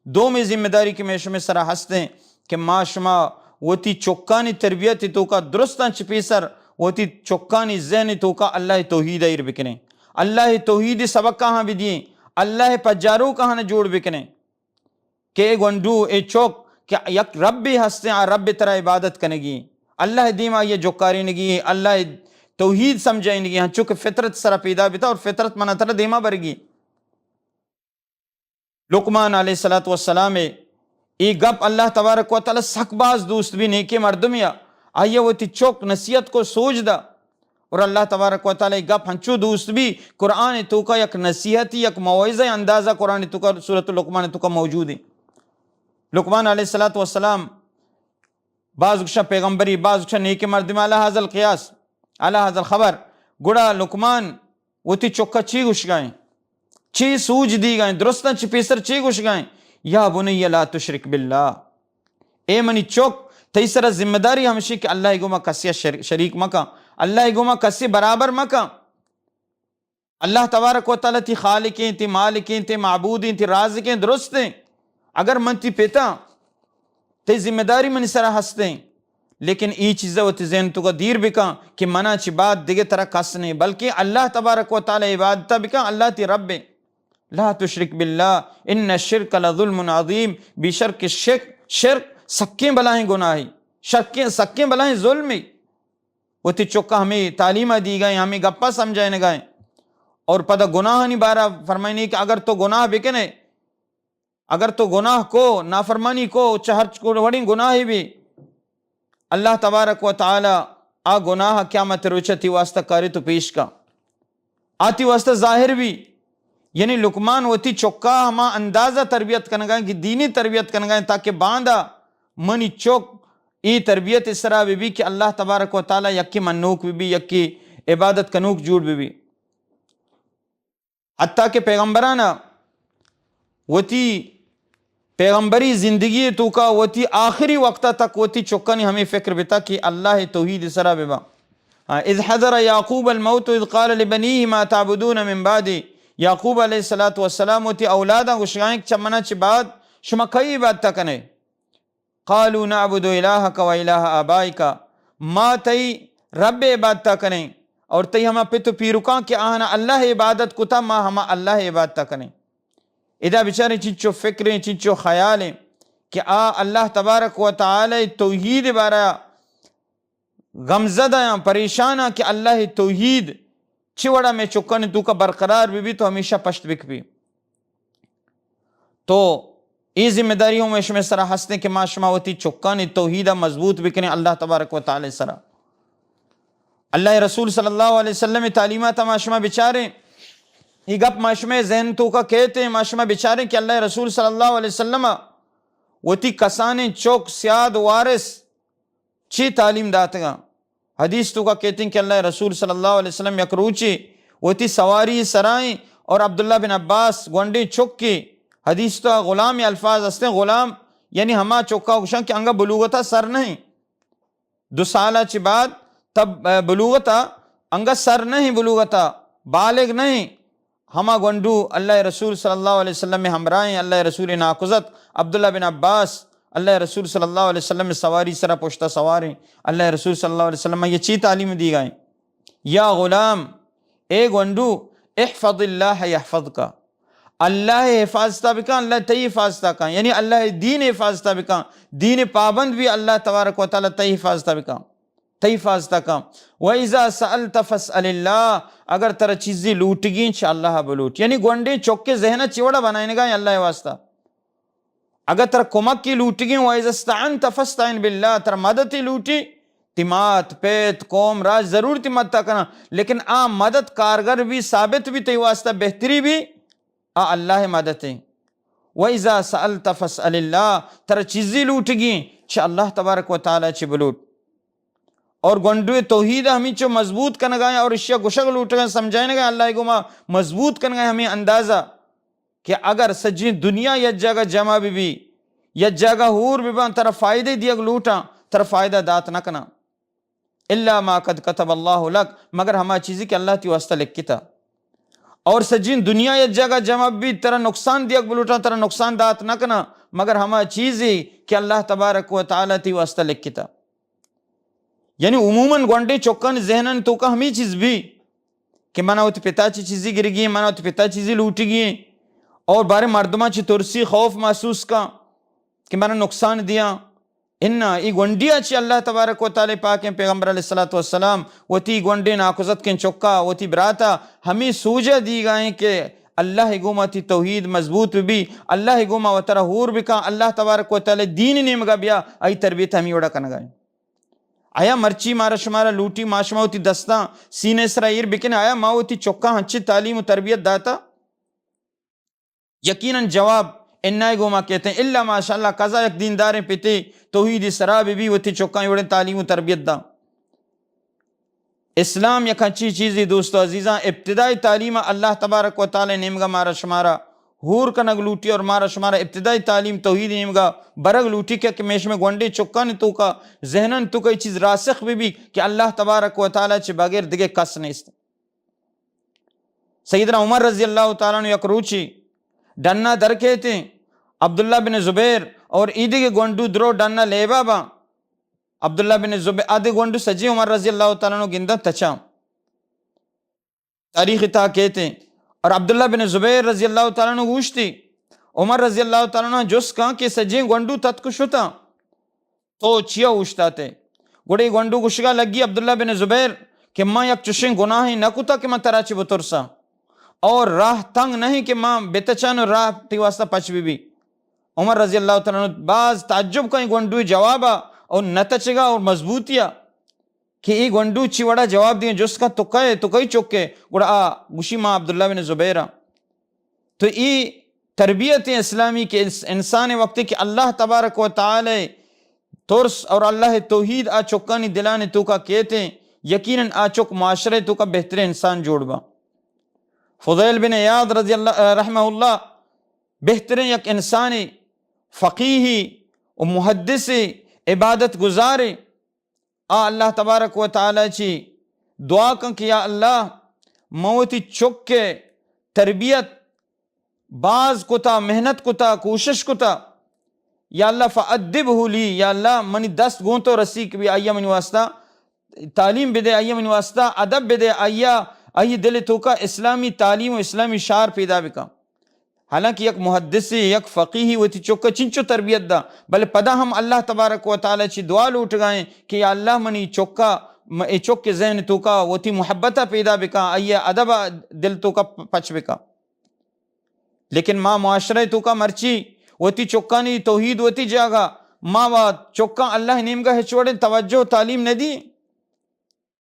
دو میں ذمہ داری کی میشم سرا ہستے ہیں کہ ما شما وتی چوکانی تربیت تو کا درستان چپیسر وتی چوکانی ذہن تو کا اللہ توحید ایر بکنے، اللہ توحید سبق کہاں بھی دیئے، اللہ پجارو کہاں نہ جوڑ بکنے کہ اے گونڈو اے چوک کہ یک رب ہستے ہیں، رب ترہ عبادت کنگی، اللہ دیما یہ جوکاری نگی، اللہ توحید سمجھائیں گی، ہاں چونکہ فطرت سرا پیدا بیتا اور فطرت منا ترہ دیما برگی۔ لقمان علیہ السلام ای گپ اللہ تبارک و تعالی سک باز دوست بھی نیکی مردمیا آئیے وہ تی چوک نصیحت کو سوچ دا، اور اللہ تبارک و تعالی گپ ہنچو دوست بھی قرآن تو کا یک نصیحتی یک موعظہ اندازہ قرآن تو کا سورۃ لقمان تو کا موجود ہے۔ لقمان علیہ السلام بعض اکشا پیغمبری بعض اکشا نیکی مردم علی حاضر القیاس علی حاضر الخبر گڑا لقمان وہ تی چوکا چی گوش گائیں، چی سوج دی گائیں، درستان چی پیسر چی گوش گائیں، یا بنی لا تشرک باللہ، اے منی چوک تیسرا ذمہ داری ہمشی کہ اللہ گما کسی شریک مکا، اللہ گما کسی برابر مکا، اللہ تبارک و تعالی تی خالقیں تی مالکیں تی معبودیں تی رازقیں درستیں، اگر من تی پیتا تی ذمہ داری منی سرا ہستے، لیکن ای چیزہ و تی ذہن تو کا دیر بکا کہ منا چی بات دیگے طرح کس نہیں، بلکہ اللہ تبارک و تعالی عبادتہ بکا، اللہ تی رب ہے، لا تشرک باللہ ان الشرک لظلم عظیم، بے شرک شرک سکیں بلائیں گناہی، سکیں بلائیں ظلمی، وہ تی چکا ہمیں تعلیمہ دی گئیں، ہمیں گپا سمجھائیں گئیں، اور پتہ گناہ نہیں بارا فرمائنی کہ اگر تو گناہ بکنے، اگر تو گناہ کو نافرمانی کو چہر کو وڑیں گناہ بھی اللہ تبارک و تعالی آ گناہ قیامت روچتی واسطہ کاری تو پیش کا آتی واسطہ ظاہر بھی، یعنی لقمان وتی چوکا ہما اندازہ تربیت کنگائیں کہ دینی تربیت کنگائیں تاکہ باندھا منی چوک ای تربیت اس طرح بھی کہ اللہ تبارک و تعالی یکی منوک بھی یکی عبادت کنوک جوڑ بھی حتیٰ کہ پیغمبرانا وتی پیغمبری زندگی تو کا وتی آخری وقتہ تک وتی چوکانی ہمیں فکر بیتا کہ اللہ توحید اس طرح بھی اذ حضر یعقوب الموت اذ قال لبنیہ ما تعبدون من بعدی، یعقوب علیہ السلام تی اولادا گوشگائیں چمنا چی بعد شما کئی عبادتہ کنے، قالوا نعبد الہک و الہ آبائک، ما تی رب عبادتہ کنے اور تی ہما پتو پیرکان کہ آہنا اللہ عبادت کتا ما ہما اللہ عبادتہ کنے، ادا بچارے چنچو فکریں چنچو خیالیں کہ اللہ تبارک و تعالی توحید بارا غمزدہ یا پریشانہ کہ اللہ توحید چوڑا میں چکن تو کا برقرار بھی تو ہمیشہ پشت بک بھی، تو ای ذمہ داری ہوں میں سرا ہستے کہ ما شماوتی چکن توحیدہ مضبوط بکنے اللہ تبارک و تعالی سرا، اللہ رسول صلی اللہ علیہ وسلم تعلیمات ماشمہ بچارے یہ گپ ماشمہ ذہن تو کا کہتے ہیں ماشمہ بچارے کہ اللہ رسول صلی اللہ علیہ وسلم وتی کسانے چوک سیاد وارث چی تعلیم داتگا، حدیث تو کا کہتے ہیں کہ اللہ رسول صلی اللہ علیہ وسلم یک روچی وتی سواری سرائیں اور عبداللہ بن عباس گونڈے چک کے حدیث تو غلام الفاظ ہستے ہیں، غلام یعنی ہما چکا گوشن کہ انگا بلوغتا سر نہیں، 2 سالہ چی بعد تب بلوغتا انگا سر نہیں، بلوغتا بالغ نہیں، ہما گونڈو اللہ رسول صلی اللہ علیہ وسلم میں ہمراہیں، اللہ رسول ناقضت عبداللہ بن عباس اللہ رسول صلی اللہ علیہ وسلم میں سواری سرا پوشتا سواریں، اللہ رسول صلی اللہ علیہ وسلم یہ چی تعلیم دی گئیں، یا غلام اے گونڈو احفظ اللہ یحفظ کا، اللہ حفاظتہ بکا اللہ تی حفاظتہ کا، یعنی اللہ دین حفاظتہ بکا، دین پابند بھی اللہ تبارک و تعالی تی حفاظتہ بکا، تی حفاظتہ کا، وَإِذَا سَأَلْتَ فَاسْأَلِ اللَّهِ، اگر ترہ چیزی لوٹ گی انشاء اللہ بلوٹ، یعنی گونڈے چوک کے ذہنہ چوڑا بنائیں گا اللہ واسطہ، اگر ترہ کمک کی لوٹ گی وَإِذَا اسْتَعَنْتَ فَاسْتَعِنْ بِاللَّهِ، ترہ مدد لوٹی تیمات پیت قوم راج ضرور تی مدد کرنا، لیکن مدد کارگر بھی ثابت بھی تی واسطہ بہتری بھی اللہ مدد ہے، وَإِذَا سَأَلْتَ فَاسْأَلِ اللَّهِ، ترہ چیزی لوٹ گی انشاء اللہ تبارک و تعالی چی بلوٹ، اور گونڈوے توحید ہمیں چو مضبوط کرنے گئے اور اشیاء گشک لوٹ گئے سمجھائیں گئے اللہ کو مضبوط کرنے گئے ہمیں اندازہ کہ اگر سجی دنیا یا جگہ جمع بھی یا جگہ ہور بھی بان ترہ فائدے دیا لوٹا ترہ فائدہ دات نہ کنا الا ما قد کتب اللہ لک، مگر ہما چیزی کہ اللہ تی واسطہ لکھتا، اور سجین دنیا یا جگہ جمع بھی ترا نقصان دیا بلوٹا ترا نقصان دات نہ کنا مگر ہما چیزی کہ اللہ تبارک و تعالی تی واسطہ لکھتا. یعنی عموماً گونڈے چوکن ذہنن تو کا ہمیں چیز بھی کہ منا ہوتی پتا چی چیزی گر گئی منا ہوتی پتا چیزی لوٹی گئی اور بارے مردمہ چی ترسی خوف محسوس کا کہ منا نقصان دیا انہا ای گونڈیا چی اللہ تبارک و تعالی پاک پیغمبر علیہ السلام وہ تی گونڈے ناکوزت کن چکا وہ تی براتا ہمیں سوجہ دی گئیں کہ اللہ گوما تی توحید مضبوط بھی اللہ گوما و ترہ ہور بکا اللہ تبارک و تعالی دین نیمگا بیا ای تربیت ہمیں وڑا کنگائیں. آیا مرچی مارا شمارا لوٹی ماشما ہوتی دستاں سینے سرائیر بکن آیا ماں ہوتی چکا ہنچی تعلیم و تربیت داتا؟ یقیناً جواب انہائی گوما کہتے ہیں اللہ ماشاءاللہ قضا یک دینداریں پیتے توحید سرابی بھی ہوتی چکا یوڑے تعلیم و تربیت دا. اسلام یک اچھی چیزی دوستو عزیزاں ابتدائی تعلیم اللہ تبارک و تعالی نیمگا مارا شمارا ہور کنگ لوٹی اور مارا شمارا ابتدائی تعلیم توحید نیمگا برگ لوٹی کیا کہ میش میں گونڈے چکا نے تو کا ذہنن تو کئی چیز راسخ بھی کہ اللہ تبارک و تعالی چھ بغیر دگے کس نیست. سیدنا عمر رضی اللہ تعالیٰ نے یک روچی ڈننا در کہتے ہیں عبداللہ بن زبیر اور ایدی کے گونڈو درو ڈننا لے بابا عبداللہ بن زبیر آدھے گونڈو سجی عمر رضی اللہ تعالیٰ نے گندہ تچا تاریخ تا کہتے ہیں. اور عبداللہ بن زبیر رضی اللہ تعالیٰ نے گوشتی عمر رضی اللہ تعالیٰ نے جس کہاں کہ سجی گونڈو تت کشتا تو چیا اوشتا تے گوڑے گونڈو گشگا لگی عبداللہ بن زبیر کہ ماں یک چشیں گناہیں نہ کتا کہ ماں تراچی بطرسا اور راہ تنگ نہیں کہ ماں بیتچان راہ تی واسطہ پچ بھی. عمر رضی اللہ تعالیٰ نے بعض تعجب کہیں گونڈوی جوابا اور نتچگا اور مضبوطیا کہ ای گونڈو چی وڑا جواب دیں جس کا تو کئی چکے گوڑا گوشی ماں عبداللہ بن زبیرہ. تو ای تربیت اسلامی کے انسان وقتی کہ اللہ تبارک و تعالی ترس اور اللہ توحید آ چکانی دلانے تو کا کہتے ہیں یقیناً آ چک معاشرے تو کا بہترین انسان جوڑ با. فضیل بن عیاض رضی اللہ رحمہ اللہ بہترین یک انسانی فقیہی و محدثی عبادت گزارے اللہ تبارک و تعالی چی دعا کن کہ یا اللہ موتی چک کے تربیت باز کتا محنت کتا کوشش کتا یا اللہ فعدبہ لی یا اللہ منی دست گونتو رسیق بھی آئیا منی واسطہ تعلیم بدے آئیا منی واسطہ ادب بدے آئیا آئی دل تو کا اسلامی تعلیم و اسلامی شعر پیدا بکا. حالانکہ یک محدثی یک فقیہی وتی چکا چنچو تربیت دا بلے پدا ہم اللہ تبارک و تعالی چی دعا لوٹ گئیں کہ یا اللہ منی چکا چک کے ذہن تو کا وتی محبتہ پیدا بکا آئیا ادب دل تو کا پچ بکا. لیکن ماں معاشرے تو کا مرچی وتی چکانی توحید وتی جاگا ماں چکا اللہ نیم کا ہچوڑے توجہ تعلیم نہ دی